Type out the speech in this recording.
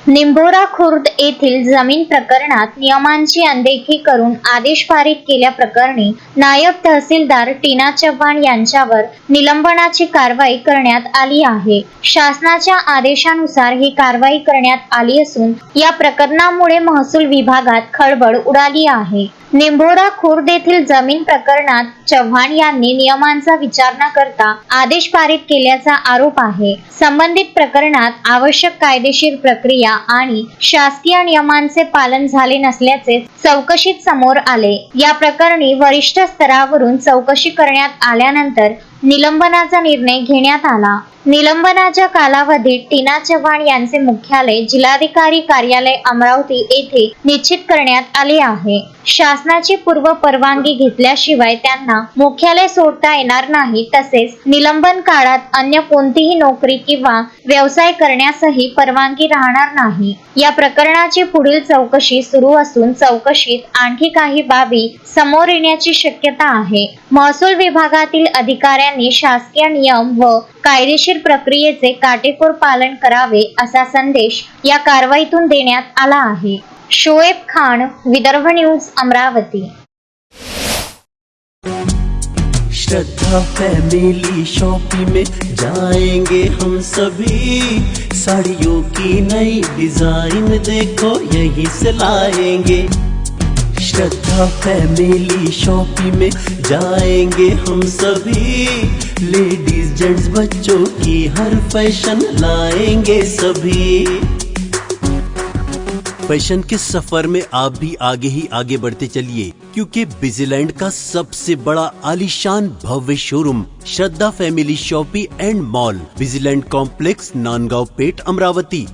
निंभोरा खुर्द येथील जमीन प्रकरणात नियमांची अनदेखी करून आदेश पारित केल्याप्रकरणी नायब तहसीलदार टीना चव्हाण यांच्यावर निलंबनाची कारवाई करण्यात आली आहे। शासनाच्या आदेशानुसार ही कारवाई करण्यात आली असून या प्रकरणामुळे महसूल विभागात खळबळ उडाली आहे। निंभोरा खुर्द येथील जमीन प्रकरणात चव्हाण यांनी नियमांचा विचार न करता आदेश पारित केल्याचा आरोप आहे। संबंधित प्रकरणात आवश्यक कायदेशीर प्रक्रिया आणि शासकीय नियमांचे पालन झाले नसल्याचे चौकशीत समोर आले। या प्रकरणी वरिष्ठ स्तरावरून चौकशी करण्यात आल्यानंतर निलंबनाचा निर्णय घेण्यात आला। निलंबनाच्या कालावधीत टीना चव्हाण यांचे मुख्यालय जिल्हाधिकारी कार्यालय अमरावती येथे निश्चित करण्यात आले आहे। शासनाची पूर्व परवानगी घेतल्याशिवाय त्यांना मुख्यालय सोडता येणार नाही, तसेच निलंबन काळात अन्य कोणतीही नोकरी किंवा व्यवसाय करण्यासही परवानगी राहणार नाही। या प्रकरणाची पुढील चौकशी सुरू असून चौकशीत आणखी काही बाबी समोर येण्याची शक्यता आहे। महसूल विभागातील अधिकाऱ्यांनी शासकीय नियम व कायदेशीर प्रक्रियेचे काटेकोर पालन करावे असा संदेश या कारवाईतून देण्यात आला आहे। शोएब खान, विदर्भ न्यूज, अमरावती। श्रद्धा फैमिली शॉपिंग में जाएंगे हम सभी, साड़ियों की नई डिजाइन देखो यहीं से लाएंगे। श्रद्धा फैमिली शॉपिंग में जाएंगे हम सभी, लेडीज जेंट्स बच्चों की हर फैशन लाएंगे सभी। फैशन के सफर में आप भी आगे ही आगे बढ़ते चलिए, क्योंकि बिजीलैंड का सबसे बड़ा आलीशान भव्य showroom Shraddha family shopping and mall, Busyland complex, Nandgaon Peth, Amravati.